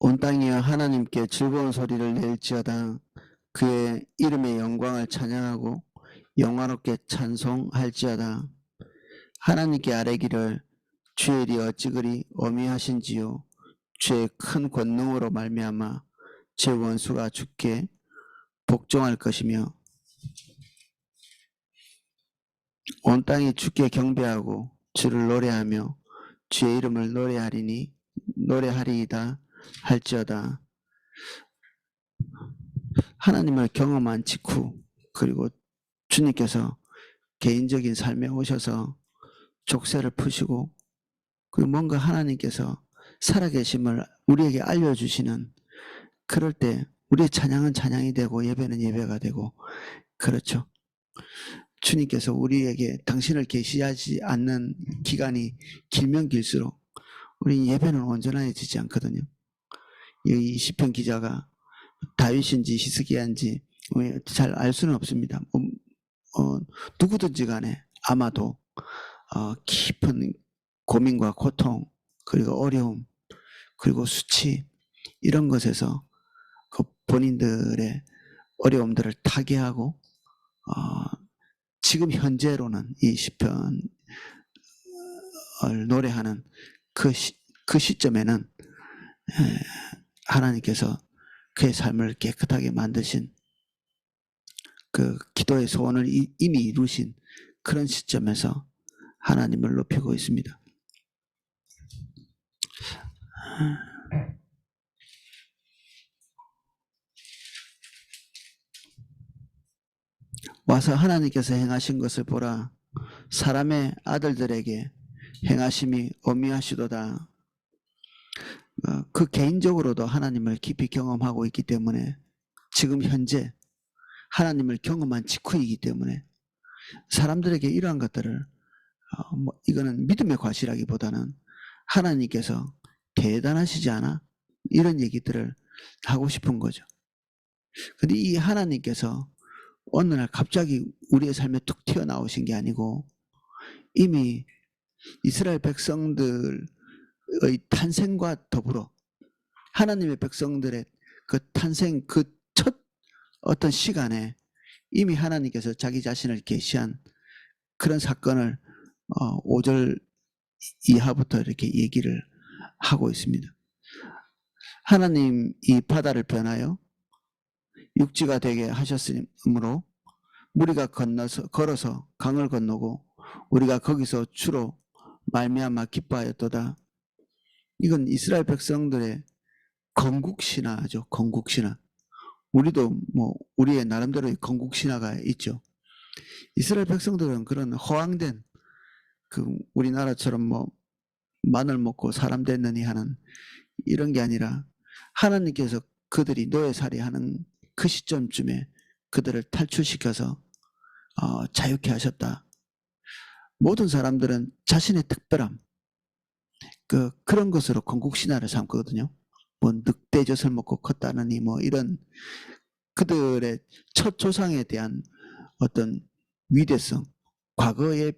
온 땅이여 하나님께 즐거운 소리를 낼지어다. 그의 이름의 영광을 찬양하고 영화롭게 찬송할지어다. 하나님께 아뢰기를 주의 일이 어찌 그리 어미하신지요. 주의 큰 권능으로 말미암아 제 원수가 주께 복종할 것이며 온 땅이 주께 경배하고 주를 노래하며 주의 이름을 노래하리이다 할지어다. 하나님을 경험한 직후 그리고 주님께서 개인적인 삶에 오셔서 족쇄를 푸시고 그리고 뭔가 하나님께서 살아계심을 우리에게 알려주시는 그럴 때 우리의 찬양은 찬양이 되고 예배는 예배가 되고 그렇죠. 주님께서 우리에게 당신을 계시하지 않는 기간이 길면 길수록 우리 예배는 온전해지지 않거든요. 이 시편 기자가 다윗인지 히스기야인지 잘 알 수는 없습니다. 누구든지 간에 아마도 깊은 고민과 고통 그리고 어려움 그리고 수치 이런 것에서 그 본인들의 어려움들을 타개하고 지금 현재로는 이 시편을 노래하는 그 시점에는 하나님께서 그의 삶을 깨끗하게 만드신 그 기도의 소원을 이미 이루신 그런 시점에서 하나님을 높이고 있습니다. 와서 하나님께서 행하신 것을 보라. 사람의 아들들에게 행하심이 어미하시도다. 그 개인적으로도 하나님을 깊이 경험하고 있기 때문에 지금 현재 하나님을 경험한 직후이기 때문에 사람들에게 이러한 것들을 이거는 믿음의 과실하기보다는 하나님께서 대단하시지 않아? 이런 얘기들을 하고 싶은 거죠. 근데 이 하나님께서 어느 날 갑자기 우리의 삶에 툭 튀어나오신 게 아니고 이미 이스라엘 백성들의 탄생과 더불어 하나님의 백성들의 그 탄생 그 첫 어떤 시간에 이미 하나님께서 자기 자신을 계시한 그런 사건을 5절 이하부터 이렇게 얘기를 하고 있습니다. 하나님 이 바다를 변하여 육지가 되게 하셨으므로 우리가 걸어서 강을 건너고 우리가 거기서 주로 말미암아 기뻐하였도다. 이건 이스라엘 백성들의 건국신화죠. 건국신화. 우리도 우리의 나름대로의 건국신화가 있죠. 이스라엘 백성들은 그런 허황된 우리나라처럼 마늘 먹고 사람 됐느니 하는 이런 게 아니라 하나님께서 그들이 노예살이 하는 그 시점쯤에 그들을 탈출시켜서 자유케 하셨다. 모든 사람들은 자신의 특별함 그런 것으로 건국신화를 삼거든요. 늑대젖을 먹고 컸다느니 이런 그들의 첫 조상에 대한 어떤 위대성, 과거의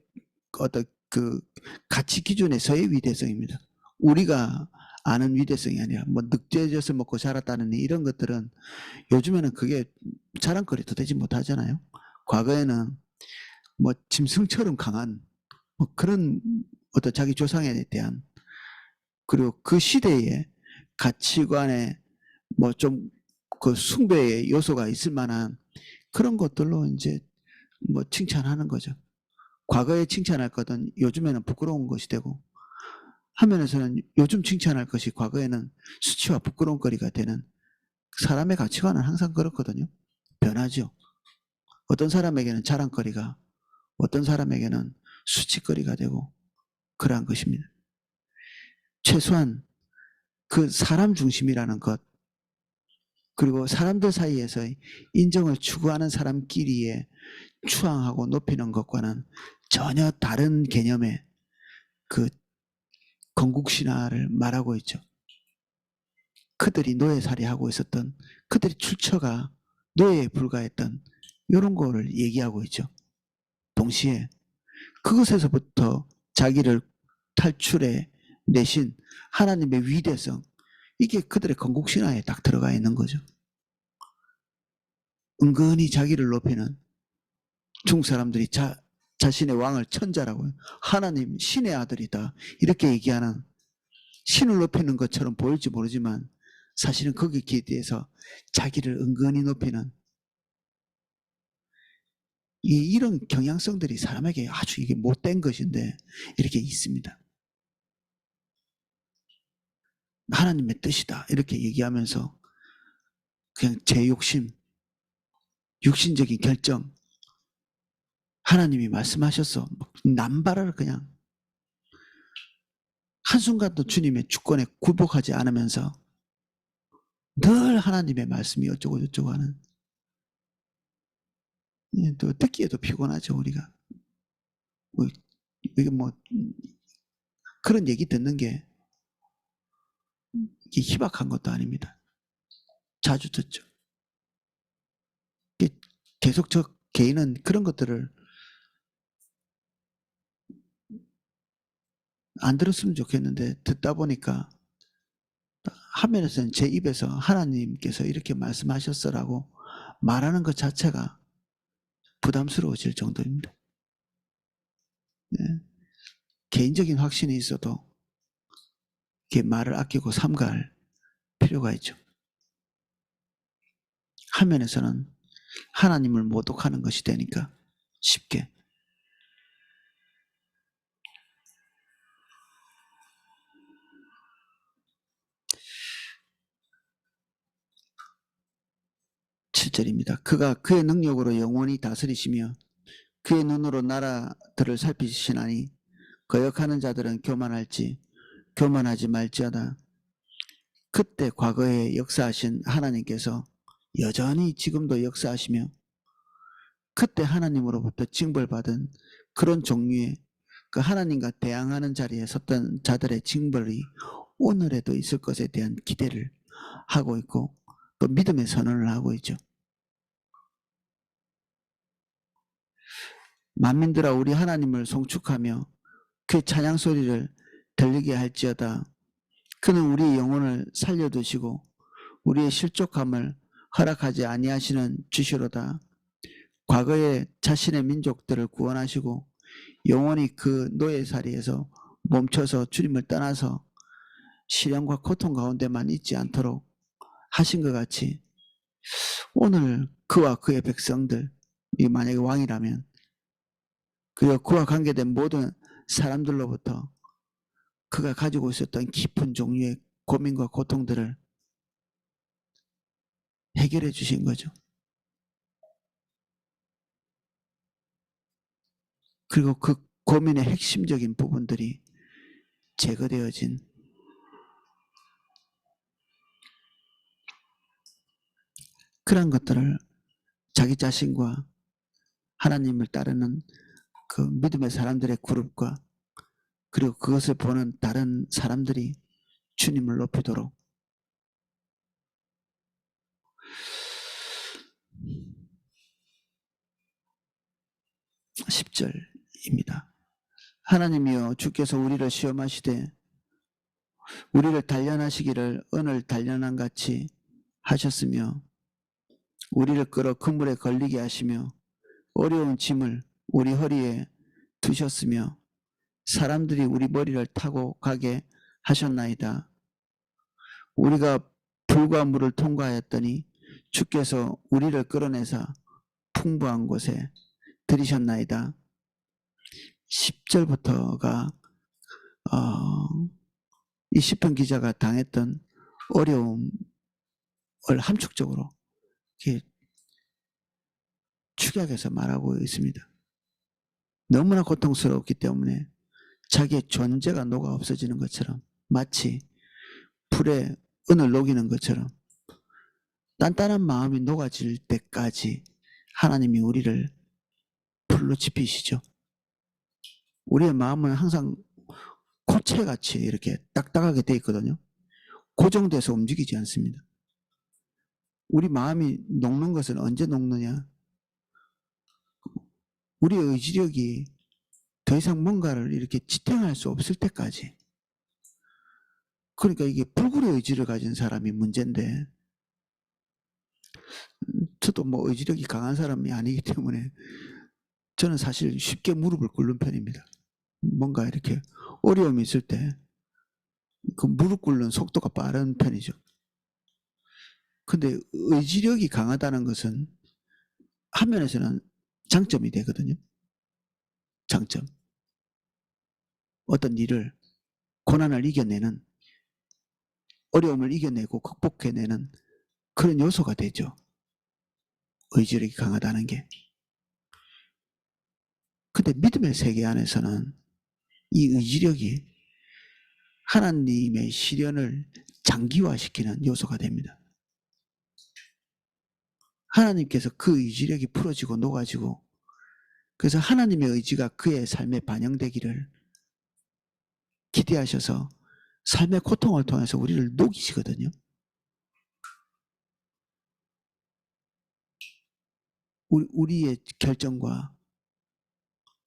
어떤 그 가치 기준에서의 위대성입니다. 우리가 아는 위대성이 아니라 늑대젖을 먹고 자랐다느니 이런 것들은 요즘에는 그게 자랑거리도 되지 못하잖아요. 과거에는 짐승처럼 강한 그런 어떤 자기 조상에 대한 그리고 그 시대의 가치관에 좀 그 숭배의 요소가 있을 만한 그런 것들로 이제 칭찬하는 거죠. 과거에 칭찬할 것은 요즘에는 부끄러운 것이 되고 화면에서는 요즘 칭찬할 것이 과거에는 수치와 부끄러운 거리가 되는 사람의 가치관은 항상 그렇거든요. 변하죠. 어떤 사람에게는 자랑거리가 어떤 사람에게는 수치거리가 되고 그러한 것입니다. 최소한 그 사람 중심이라는 것 그리고 사람들 사이에서 인정을 추구하는 사람끼리의 추앙하고 높이는 것과는 전혀 다른 개념의 그 건국신화를 말하고 있죠. 그들이 노예살이하고 있었던 그들이 출처가 노예에 불과했던 이런 거를 얘기하고 있죠. 동시에 그것에서부터 자기를 탈출해 내신 하나님의 위대성 이게 그들의 건국신화에 딱 들어가 있는 거죠. 은근히 자기를 높이는 중국 사람들이 자신의 왕을 천자라고, 하나님 신의 아들이다 이렇게 얘기하는, 신을 높이는 것처럼 보일지 모르지만 사실은 거기에 기대해서 자기를 은근히 높이는 이런 경향성들이 사람에게 아주 이게 못된 것인데 이렇게 있습니다. 하나님의 뜻이다 이렇게 얘기하면서 그냥 제 욕심, 육신적인 결정, 하나님이 말씀하셨어 남발을 그냥 한순간도 주님의 주권에 굴복하지 않으면서 늘 하나님의 말씀이 어쩌고 저쩌고 하는, 또 듣기에도 피곤하죠 우리가. 이게 뭐 그런 얘기 듣는 게 희박한 것도 아닙니다. 자주 듣죠. 계속 저 개인은 그런 것들을 안 들었으면 좋겠는데 듣다 보니까 화면에서는 제 입에서 하나님께서 이렇게 말씀하셨어라고 말하는 것 자체가 부담스러워질 정도입니다. 네. 개인적인 확신이 있어도 이렇게 말을 아끼고 삼가할 필요가 있죠. 화면에서는 하나님을 모독하는 것이 되니까 쉽게. (7절입니다) 그가 그의 능력으로 영원히 다스리시며 그의 눈으로 나라들을 살피시나니 거역하는 자들은 교만할지 교만하지 말지어다. 그때 과거에 역사하신 하나님께서 여전히 지금도 역사하시며 그때 하나님으로부터 징벌받은 그런 종류의 그 하나님과 대항하는 자리에 섰던 자들의 징벌이 오늘에도 있을 것에 대한 기대를 하고 있고 또 믿음의 선언을 하고 있죠. 만민들아 우리 하나님을 송축하며 그 찬양 소리를 들리게 할지어다. 그는 우리의 영혼을 살려두시고 우리의 실족함을 허락하지 아니하시는 주시로다. 과거에 자신의 민족들을 구원하시고 영원히 그 노예살이에서 멈춰서 주님을 떠나서 시련과 고통 가운데만 있지 않도록 하신 것 같이 오늘 그와 그의 백성들이 만약에 왕이라면 그리고 그와 관계된 모든 사람들로부터 그가 가지고 있었던 깊은 종류의 고민과 고통들을 해결해 주신 거죠. 그리고 그 고민의 핵심적인 부분들이 제거되어진 그런 것들을 자기 자신과 하나님을 따르는 그 믿음의 사람들의 그룹과 그리고 그것을 보는 다른 사람들이 주님을 높이도록 10절입니다. 하나님이여 주께서 우리를 시험하시되 우리를 단련하시기를 은을 단련한 같이 하셨으며 우리를 끌어 그물에 걸리게 하시며 어려운 짐을 우리 허리에 두셨으며 사람들이 우리 머리를 타고 가게 하셨나이다. 우리가 불과 물을 통과하였더니 주께서 우리를 끌어내사 풍부한 곳에 들이셨나이다. 10절부터가 이 시편 기자가 당했던 어려움을 함축적으로 이렇게 축약해서 말하고 있습니다. 너무나 고통스럽기 때문에 자기의 존재가 녹아 없어지는 것처럼 마치 불에 은을 녹이는 것처럼 단단한 마음이 녹아질 때까지 하나님이 우리를 불로 지피시죠. 우리의 마음은 항상 고체같이 이렇게 딱딱하게 돼 있거든요. 고정돼서 움직이지 않습니다. 우리 마음이 녹는 것은 언제 녹느냐? 우리의 의지력이 더 이상 뭔가를 이렇게 지탱할 수 없을 때까지 그러니까 이게 불굴의 의지를 가진 사람이 문제인데, 저도 뭐 의지력이 강한 사람이 아니기 때문에 저는 사실 쉽게 무릎을 꿇는 편입니다. 뭔가 이렇게 어려움이 있을 때 그 무릎 꿇는 속도가 빠른 편이죠. 근데 의지력이 강하다는 것은 한면에서는 장점이 되거든요. 장점. 어떤 일을, 고난을 이겨내는, 어려움을 이겨내고 극복해내는 그런 요소가 되죠. 의지력이 강하다는 게. 근데 믿음의 세계 안에서는 이 의지력이 하나님의 시련을 장기화시키는 요소가 됩니다. 하나님께서 그 의지력이 풀어지고 녹아지고, 그래서 하나님의 의지가 그의 삶에 반영되기를 기대하셔서 삶의 고통을 통해서 우리를 녹이시거든요. 우리의 결정과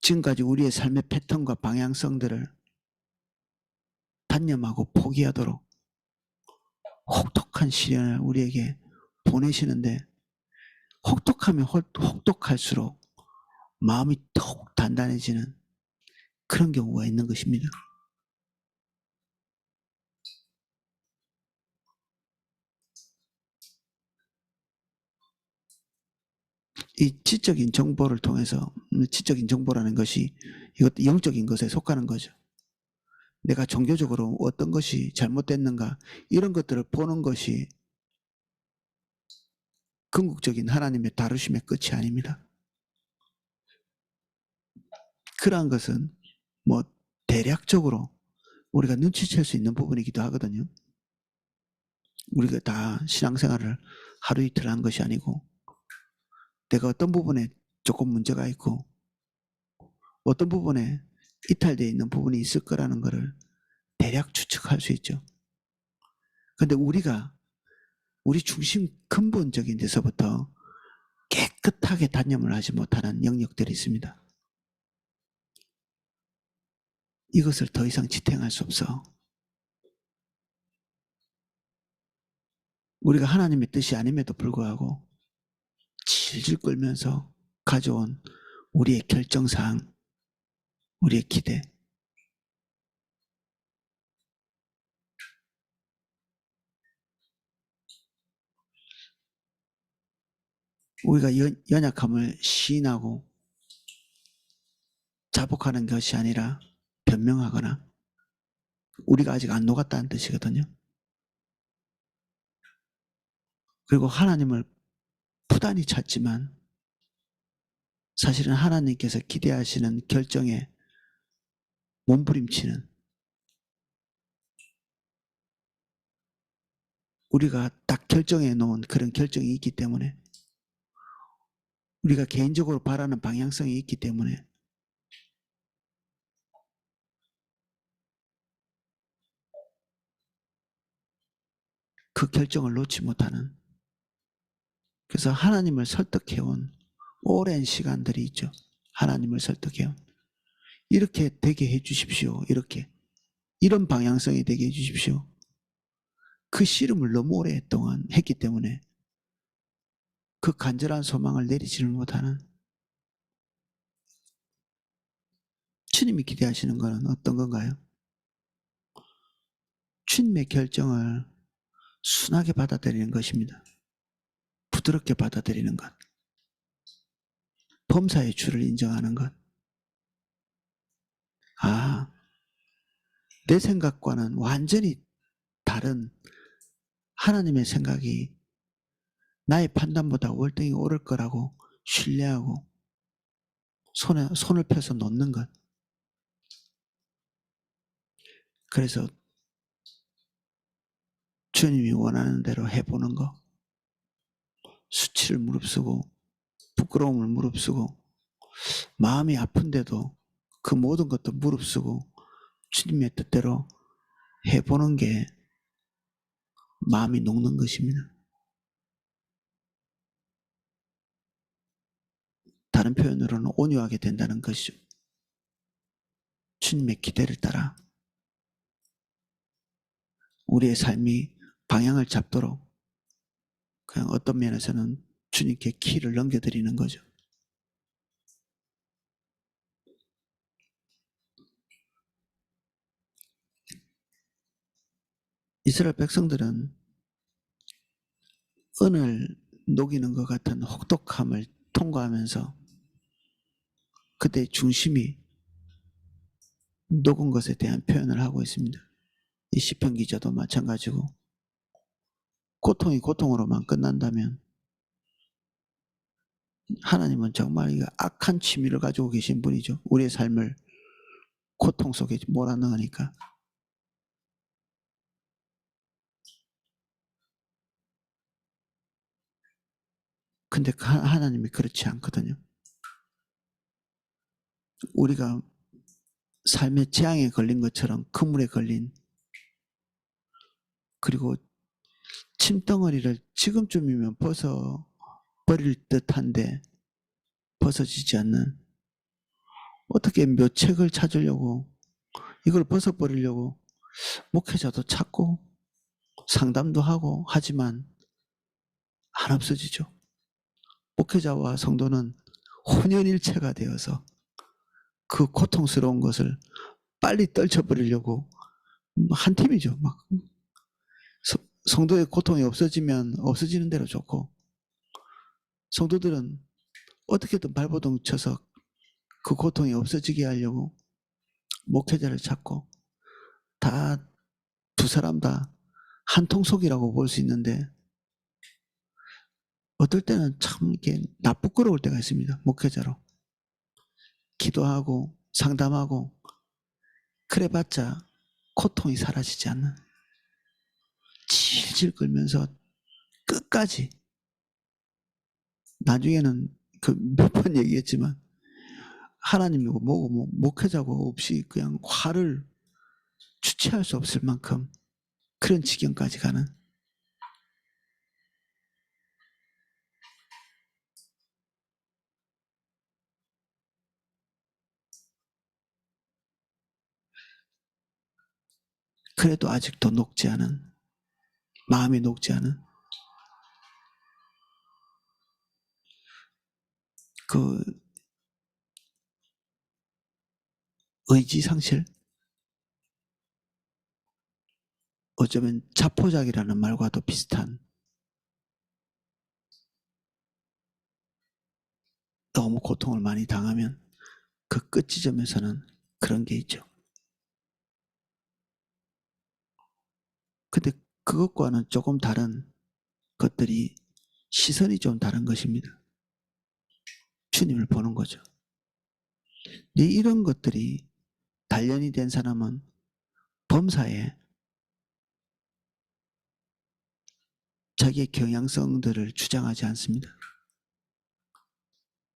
지금까지 우리의 삶의 패턴과 방향성들을 단념하고 포기하도록 혹독한 시련을 우리에게 보내시는데, 혹독하면 혹독할수록 마음이 더욱 단단해지는 그런 경우가 있는 것입니다. 이 지적인 정보를 통해서, 지적인 정보라는 것이 이것도 영적인 것에 속하는 거죠. 내가 종교적으로 어떤 것이 잘못됐는가, 이런 것들을 보는 것이 궁극적인 하나님의 다루심의 끝이 아닙니다. 그러한 것은 뭐 대략적으로 우리가 눈치챌 수 있는 부분이기도 하거든요. 우리가 다 신앙생활을 하루 이틀 한 것이 아니고, 내가 어떤 부분에 조금 문제가 있고 어떤 부분에 이탈되어 있는 부분이 있을 거라는 것을 대략 추측할 수 있죠. 그런데 우리가 우리 중심 근본적인 데서부터 깨끗하게 단념을 하지 못하는 영역들이 있습니다. 이것을 더 이상 지탱할 수 없어. 우리가 하나님의 뜻이 아님에도 불구하고 질질 끌면서 가져온 우리의 결정사항, 우리의 기대, 우리가 연약함을 시인하고 자복하는 것이 아니라 변명하거나, 우리가 아직 안 녹았다는 뜻이거든요. 그리고 하나님을 부단히 찾지만 사실은 하나님께서 기대하시는 결정에 몸부림치는, 우리가 딱 결정해 놓은 그런 결정이 있기 때문에, 우리가 개인적으로 바라는 방향성이 있기 때문에 그 결정을 놓지 못하는, 그래서 하나님을 설득해온 오랜 시간들이 있죠. 하나님을 설득해온, 이렇게 되게 해 주십시오. 이렇게, 이런 방향성이 되게 해 주십시오. 그 씨름을 너무 오랫동안 했기 때문에 그 간절한 소망을 내리지를 못하는, 주님이 기대하시는 것은 어떤 건가요? 주님의 결정을 순하게 받아들이는 것입니다. 부드럽게 받아들이는 것. 범사의 주를 인정하는 것. 아, 내 생각과는 완전히 다른 하나님의 생각이 나의 판단보다 월등히 옳을 거라고 신뢰하고 손을 펴서 놓는 것. 그래서 주님이 원하는 대로 해보는 것. 수치를 무릅쓰고 부끄러움을 무릅쓰고 마음이 아픈데도 그 모든 것도 무릅쓰고 주님의 뜻대로 해보는 게 마음이 녹는 것입니다. 다른 표현으로는 온유하게 된다는 것이죠. 주님의 기대를 따라 우리의 삶이 방향을 잡도록 그냥 어떤 면에서는 주님께 키를 넘겨드리는 거죠. 이스라엘 백성들은 은을 녹이는 것 같은 혹독함을 통과하면서 그때의 중심이 녹은 것에 대한 표현을 하고 있습니다. 이 시편 기자도 마찬가지고 고통이 고통으로만 끝난다면 하나님은 정말 악한 취미를 가지고 계신 분이죠. 우리의 삶을 고통 속에 몰아넣으니까. 근데 하나님이 그렇지 않거든요. 우리가 삶의 재앙에 걸린 것처럼 그물에 걸린 그리고 침덩어리를 지금쯤이면 벗어버릴 듯한데 벗어지지 않는 어떻게 묘책을 찾으려고 이걸 벗어버리려고 목회자도 찾고 상담도 하고 하지만 안 없어지죠. 목회자와 성도는 혼연일체가 되어서 그 고통스러운 것을 빨리 떨쳐버리려고 한 팀이죠. 막 성도의 고통이 없어지면 없어지는 대로 좋고 성도들은 어떻게든 발버둥 쳐서 그 고통이 없어지게 하려고 목회자를 찾고 다 두 사람 다 한 통속이라고 볼 수 있는데 어떨 때는 참 이게 나쁘끄러울 때가 있습니다. 목회자로 기도하고 상담하고 그래봤자 고통이 사라지지 않는 질질 끌면서 끝까지 나중에는 그 몇 번 얘기했지만 하나님이고 뭐고 뭐 목회자고 없이 그냥 화를 주체할 수 없을 만큼 그런 지경까지 가는 그래도 아직도 녹지 않은 마음이 녹지 않은 그 의지 상실 어쩌면 자포자기라는 말과도 비슷한 너무 고통을 많이 당하면 그 끝 지점에서는 그런 게 있죠. 근데 그것과는 조금 다른 것들이 시선이 좀 다른 것입니다. 주님을 보는 거죠. 이런 것들이 단련이 된 사람은 범사에 자기의 경향성들을 주장하지 않습니다.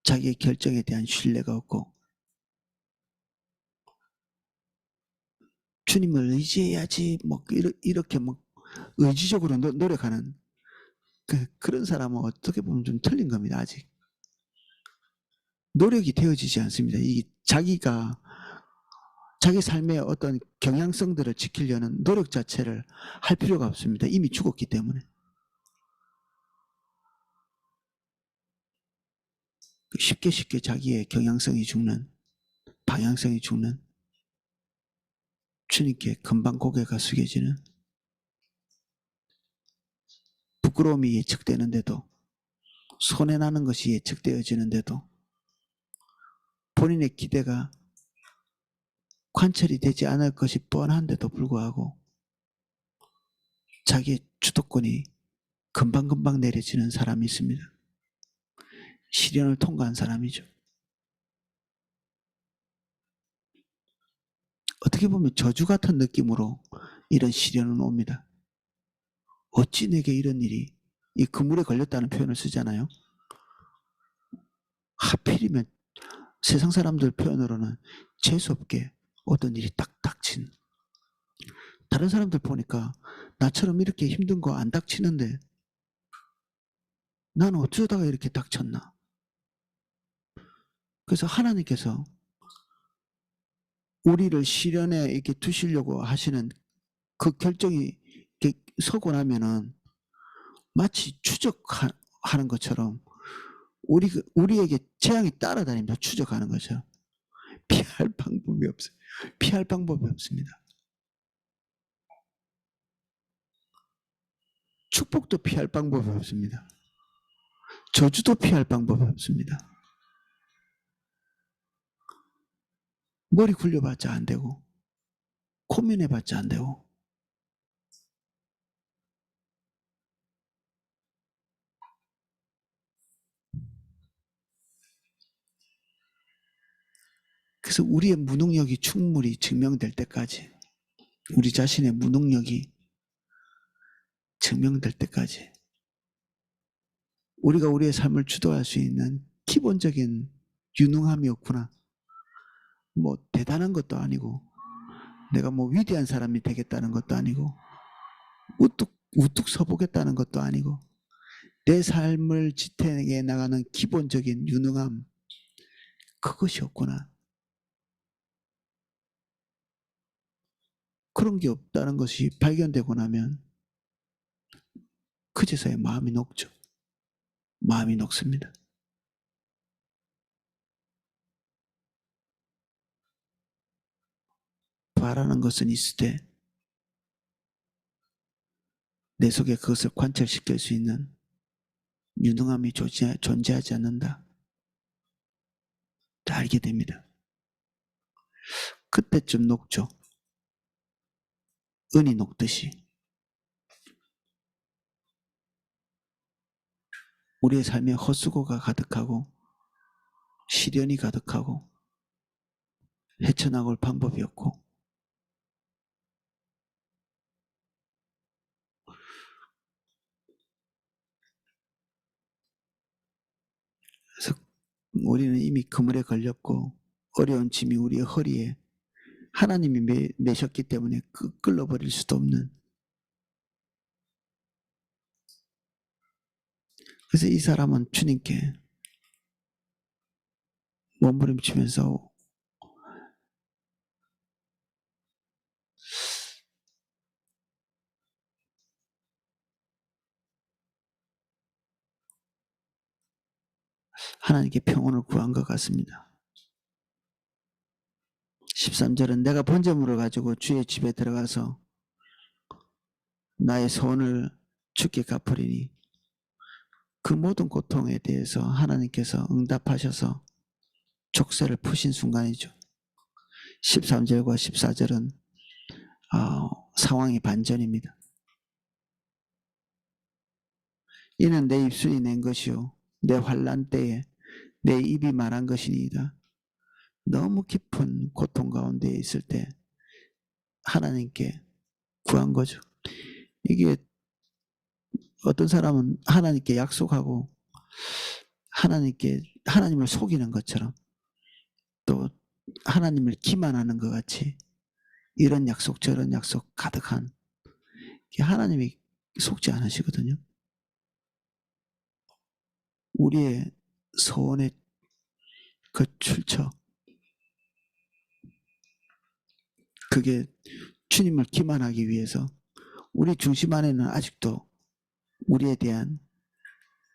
자기의 결정에 대한 신뢰가 없고 주님을 의지해야지 뭐 이렇게 뭐 의지적으로 노력하는 그런 사람은 어떻게 보면 좀 틀린 겁니다. 아직 노력이 되어지지 않습니다. 이 자기가 자기 삶의 어떤 경향성들을 지키려는 노력 자체를 할 필요가 없습니다. 이미 죽었기 때문에. 쉽게 자기의 경향성이 죽는 방향성이 죽는 주님께 금방 고개가 숙여지는 부끄러움이 예측되는데도 손해나는 것이 예측되어지는데도 본인의 기대가 관철이 되지 않을 것이 뻔한데도 불구하고 자기의 주도권이 금방금방 내려지는 사람이 있습니다. 시련을 통과한 사람이죠. 어떻게 보면 저주 같은 느낌으로 이런 시련은 옵니다. 어찌 내게 이런 일이 이 그물에 걸렸다는 표현을 쓰잖아요. 하필이면 세상 사람들 표현으로는 재수없게 어떤 일이 딱 닥친 다른 사람들 보니까 나처럼 이렇게 힘든 거 안 닥치는데 나는 어쩌다가 이렇게 닥쳤나. 그래서 하나님께서 우리를 시련에 이렇게 두시려고 하시는 그 결정이 서고 나면은 마치 추적하는 것처럼 우리에게 재앙이 따라다니면서 추적하는 거죠. 피할 방법이 없어요. 피할 방법이 없습니다. 축복도 피할 방법이 없습니다. 저주도 피할 방법이 없습니다. 머리 굴려봤자 안 되고 고민해봤자 안 되고 그래서 우리의 무능력이 충분히 증명될 때까지 우리 자신의 무능력이 증명될 때까지 우리가 우리의 삶을 주도할 수 있는 기본적인 유능함이 없구나. 뭐 대단한 것도 아니고 내가 뭐 위대한 사람이 되겠다는 것도 아니고 우뚝 서보겠다는 것도 아니고 내 삶을 지탱해 나가는 기본적인 유능함 그것이 없구나. 그런 게 없다는 것이 발견되고 나면 그제서야 마음이 녹죠. 마음이 녹습니다. 바라는 것은 있으되 내 속에 그것을 관철시킬 수 있는 유능함이 존재하지 않는다. 알게 됩니다. 그때쯤 녹죠. 은이 녹듯이. 우리의 삶에 헛수고가 가득하고 시련이 가득하고 헤쳐나올 방법이 없고 그래서 우리는 이미 그물에 걸렸고 어려운 짐이 우리의 허리에 하나님이 매셨기 때문에 끌어버릴 수도 없는 그래서 이 사람은 주님께 몸부림치면서 하나님께 평온을 구한 것 같습니다. 13절은 내가 번제물을 가지고 주의 집에 들어가서 나의 소원을 주께 갚으리니 그 모든 고통에 대해서 하나님께서 응답하셔서 족쇄를 푸신 순간이죠. 13절과 14절은 상황이 반전입니다. 이는 내 입술이 낸 것이요 내 환난 때에 내 입이 말한 것이니이다. 너무 깊은 고통 가운데 있을 때 하나님께 구한 거죠. 이게 어떤 사람은 하나님께 약속하고 하나님을 속이는 것처럼 또 하나님을 기만하는 것 같이 이런 약속 저런 약속 가득한 하나님이 속지 않으시거든요. 우리의 소원의 그 출처 그게 주님을 기만하기 위해서 우리 중심 안에는 아직도 우리에 대한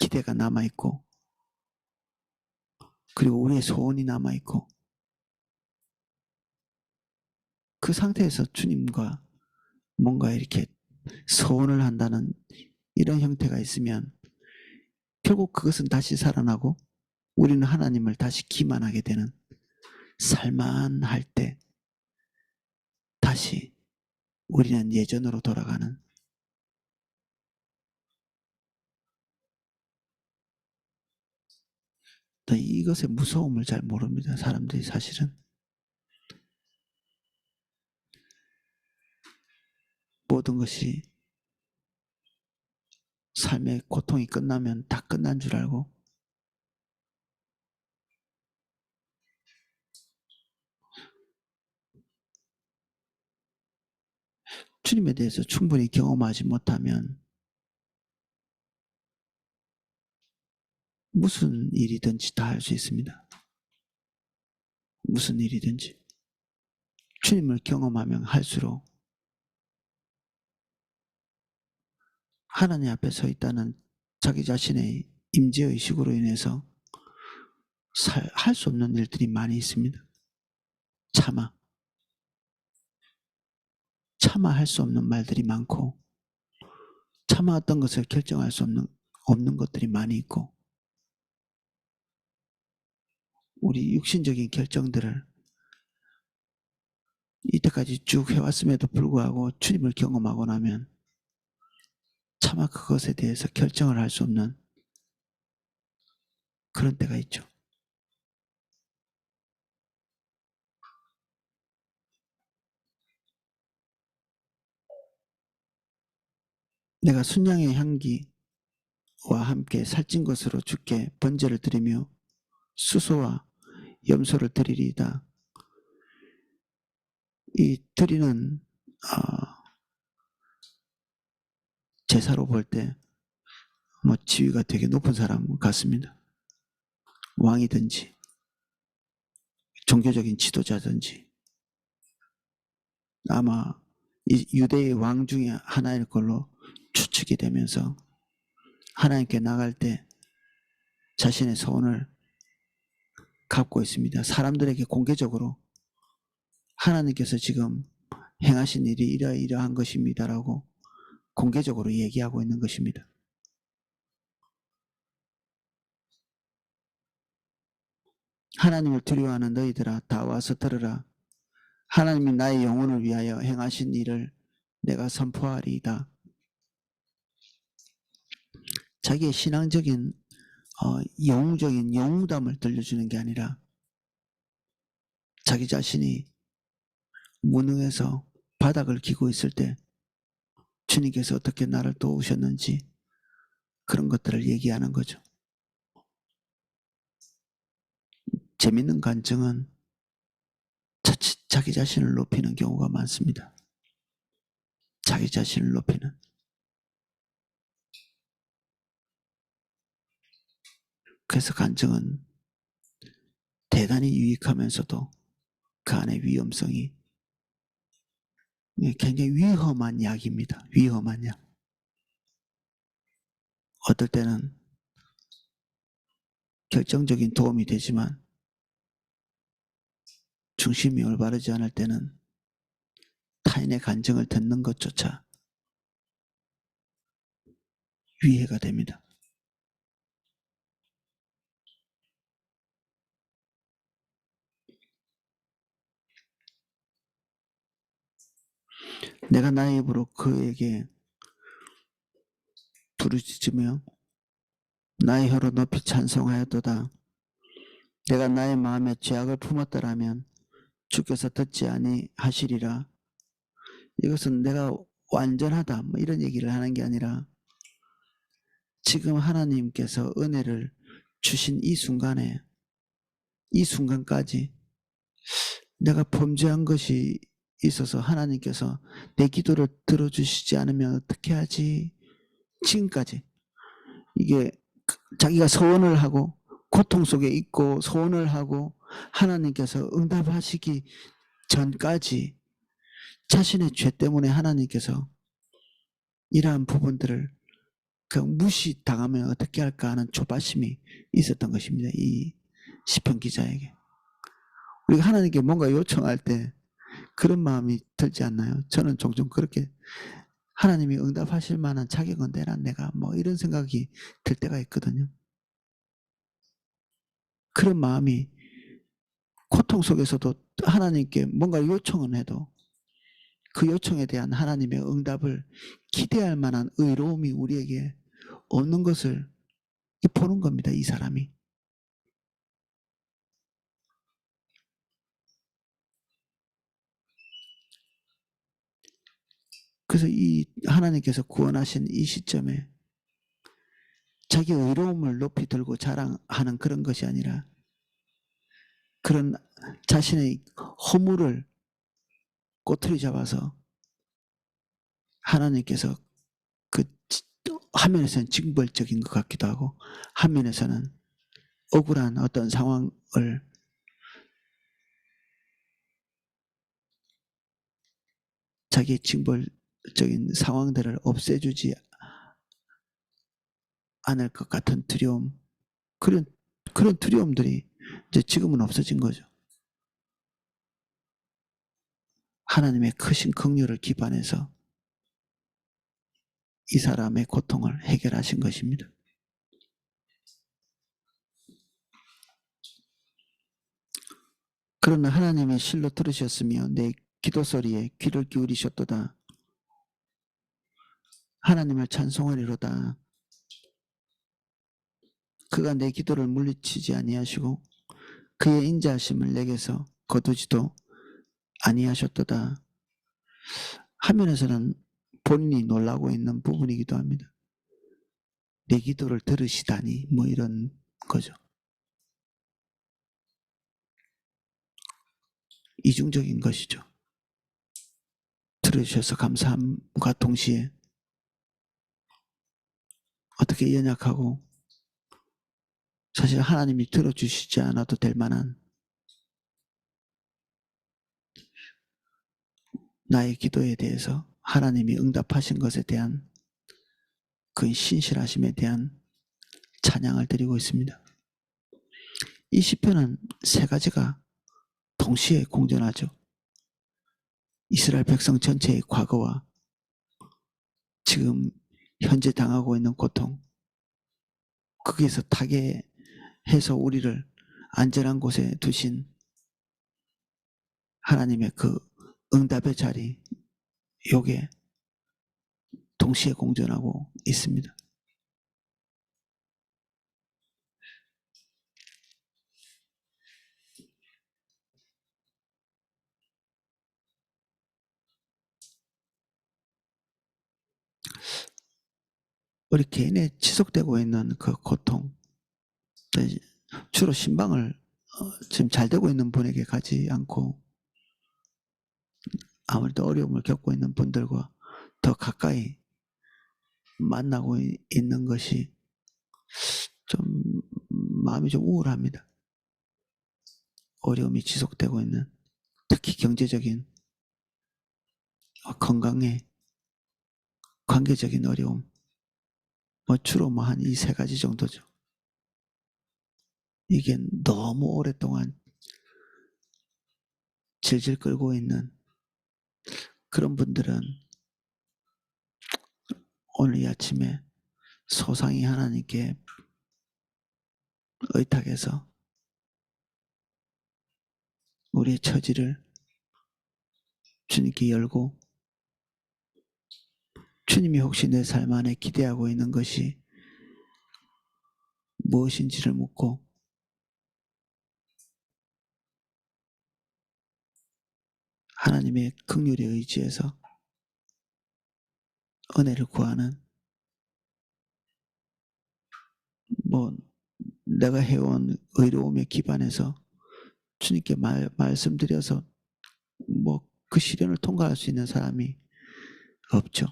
기대가 남아있고 그리고 우리의 소원이 남아있고 그 상태에서 주님과 뭔가 이렇게 소원을 한다는 이런 형태가 있으면 결국 그것은 다시 살아나고 우리는 하나님을 다시 기만하게 되는 살만할 때 다시 우리는 예전으로 돌아가는 이것의 무서움을 잘 모릅니다. 사람들이 사실은 모든 것이 삶의 고통이 끝나면 다 끝난 줄 알고 주님에 대해서 충분히 경험하지 못하면 무슨 일이든지 다 할 수 있습니다. 무슨 일이든지 주님을 경험하면 할수록 하나님 앞에 서 있다는 자기 자신의 임재의식으로 인해서 할 수 없는 일들이 많이 있습니다. 차마 할 수 없는 말들이 많고, 차마 어떤 것을 결정할 수 없는 것들이 많이 있고, 우리 육신적인 결정들을 이때까지 쭉 해왔음에도 불구하고 주님을 경험하고 나면 차마 그것에 대해서 결정을 할 수 없는 그런 때가 있죠. 내가 순양의 향기와 함께 살찐 것으로 주께 번제를 드리며 수소와 염소를 드리리이다. 이 드리는 제사로 볼 때 지위가 되게 높은 사람 같습니다. 왕이든지 종교적인 지도자든지 아마 이 유대의 왕 중에 하나일 걸로 추측이 되면서 하나님께 나갈 때 자신의 소원을 갖고 있습니다. 사람들에게 공개적으로 하나님께서 지금 행하신 일이 이러이러한 것입니다라고 공개적으로 얘기하고 있는 것입니다. 하나님을 두려워하는 너희들아 다 와서 들으라. 하나님이 나의 영혼을 위하여 행하신 일을 내가 선포하리이다. 자기의 신앙적인 영웅적인 영웅담을 들려주는 게 아니라 자기 자신이 무능해서 바닥을 기고 있을 때 주님께서 어떻게 나를 도우셨는지 그런 것들을 얘기하는 거죠. 재밌는 간증은 자기 자신을 높이는 경우가 많습니다. 자기 자신을 높이는. 그래서 간증은 대단히 유익하면서도 그 안에 위험성이 굉장히 위험한 약입니다. 위험한 약. 어떨 때는 결정적인 도움이 되지만 중심이 올바르지 않을 때는 타인의 간증을 듣는 것조차 위해가 됩니다. 내가 나의 입으로 그에게 부르짖으며 나의 혀로 높이 찬송하였도다. 내가 나의 마음에 죄악을 품었더라면 주께서 듣지 아니하시리라. 이것은 내가 완전하다 이런 얘기를 하는 게 아니라 지금 하나님께서 은혜를 주신 이 순간에 이 순간까지 내가 범죄한 것이 있어서 하나님께서 내 기도를 들어주시지 않으면 어떻게 하지? 지금까지 이게 자기가 소원을 하고 고통 속에 있고 소원을 하고 하나님께서 응답하시기 전까지 자신의 죄 때문에 하나님께서 이러한 부분들을 그냥 무시당하면 어떻게 할까 하는 조바심이 있었던 것입니다. 이 시편 기자에게. 우리가 하나님께 뭔가 요청할 때 그런 마음이 들지 않나요? 저는 종종 그렇게 하나님이 응답하실 만한 자격은 되나 내가 이런 생각이 들 때가 있거든요. 그런 마음이 고통 속에서도 하나님께 뭔가 요청은 해도 그 요청에 대한 하나님의 응답을 기대할 만한 의로움이 우리에게 없는 것을 보는 겁니다. 이 사람이. 그래서 이 하나님께서 구원하신 이 시점에 자기 의로움을 높이 들고 자랑하는 그런 것이 아니라 그런 자신의 허물을 꼬투리 잡아서 하나님께서 그 한면에서는 징벌적인 것 같기도 하고 한면에서는 억울한 어떤 상황을 자기의 징벌적인 상황들을 없애주지 않을 것 같은 두려움, 그런 두려움들이 이제 지금은 없어진 거죠. 하나님의 크신 긍휼을 기반해서 이 사람의 고통을 해결하신 것입니다. 그러나 하나님의 실로 들으셨으며 내 기도 소리에 귀를 기울이셨도다. 하나님을 찬송하리로다. 그가 내 기도를 물리치지 아니하시고 그의 인자하심을 내게서 거두지도 아니하셨도다. 화면에서는 본인이 놀라고 있는 부분이기도 합니다. 내 기도를 들으시다니 뭐 이런 거죠. 이중적인 것이죠. 들어주셔서 감사함과 동시에 어떻게 연약하고 사실 하나님이 들어주시지 않아도 될 만한 나의 기도에 대해서 하나님이 응답하신 것에 대한 그 신실하심에 대한 찬양을 드리고 있습니다. 이 시편은 세 가지가 동시에 공존하죠. 이스라엘 백성 전체의 과거와 지금 현재 당하고 있는 고통, 거기에서 타개해서 우리를 안전한 곳에 두신 하나님의 그 응답의 자리, 요게 동시에 공존하고 있습니다. 우리 개인에 지속되고 있는 그 고통, 주로 신방을 지금 잘 되고 있는 분에게 가지 않고 아무래도 어려움을 겪고 있는 분들과 더 가까이 만나고 있는 것이 좀 마음이 좀 우울합니다. 어려움이 지속되고 있는, 특히 경제적인, 건강에 관계적인 어려움, 주로 한 이 세 가지 정도죠. 이게 너무 오랫동안 질질 끌고 있는 그런 분들은 오늘 이 아침에 소상히 하나님께 의탁해서 우리의 처지를 주님께 열고, 주님이 혹시 내 삶 안에 기대하고 있는 것이 무엇인지를 묻고 하나님의 긍휼에 의지해서 은혜를 구하는, 내가 해온 의로움에 기반해서 주님께 말씀드려서 그 시련을 통과할 수 있는 사람이 없죠.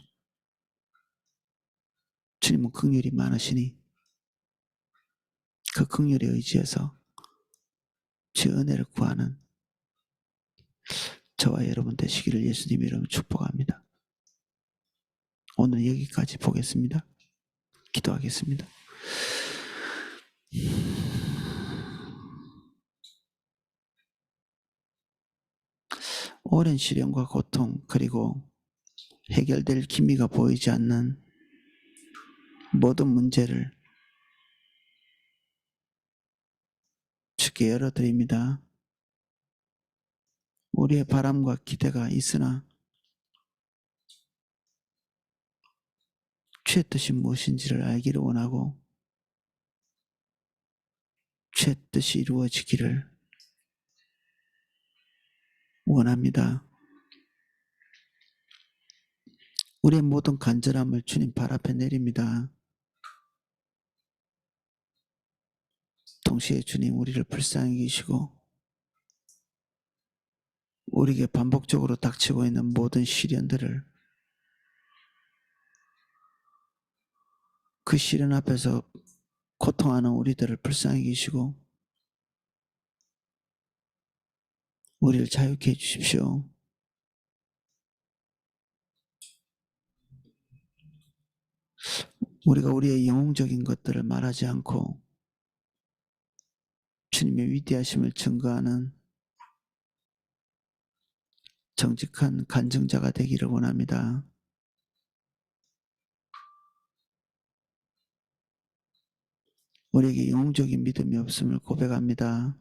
주님은 긍휼이 많으시니 그 긍휼에 의지해서 주의 은혜를 구하는 저와 여러분 되시기를 예수님 이름으로 축복합니다. 오늘 여기까지 보겠습니다. 기도하겠습니다. 오랜 시련과 고통, 그리고 해결될 기미가 보이지 않는 모든 문제를 주께 열어드립니다. 우리의 바람과 기대가 있으나 주의 뜻이 무엇인지를 알기를 원하고 주의 뜻이 이루어지기를 원합니다. 우리의 모든 간절함을 주님 발 앞에 내립니다. 동시에 주님 우리를 불쌍히 여기시고 우리에게 반복적으로 닥치고 있는 모든 시련들을 그 시련 앞에서 고통하는 우리들을 불쌍히 여기시고 우리를 자유케 해주십시오. 우리가 우리의 영웅적인 것들을 말하지 않고 주님의 위대하심을 증거하는 정직한 간증자가 되기를 원합니다. 우리에게 영웅적인 믿음이 없음을 고백합니다.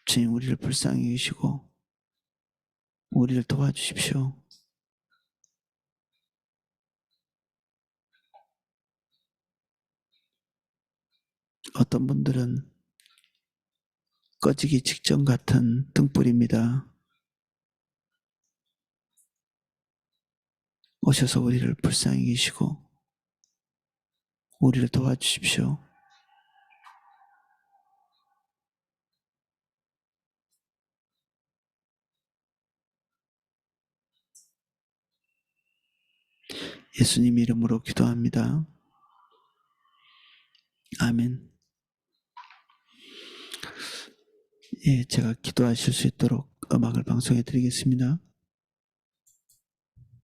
주님, 우리를 불쌍히 여기시고 우리를 도와주십시오. 어떤 분들은 꺼지기 직전 같은 등불입니다. 오셔서 우리를 불쌍히 계시고 우리를 도와주십시오. 예수님 이름으로 기도합니다. 아멘. 예, 제가 기도하실 수 있도록 음악을 방송해 드리겠습니다.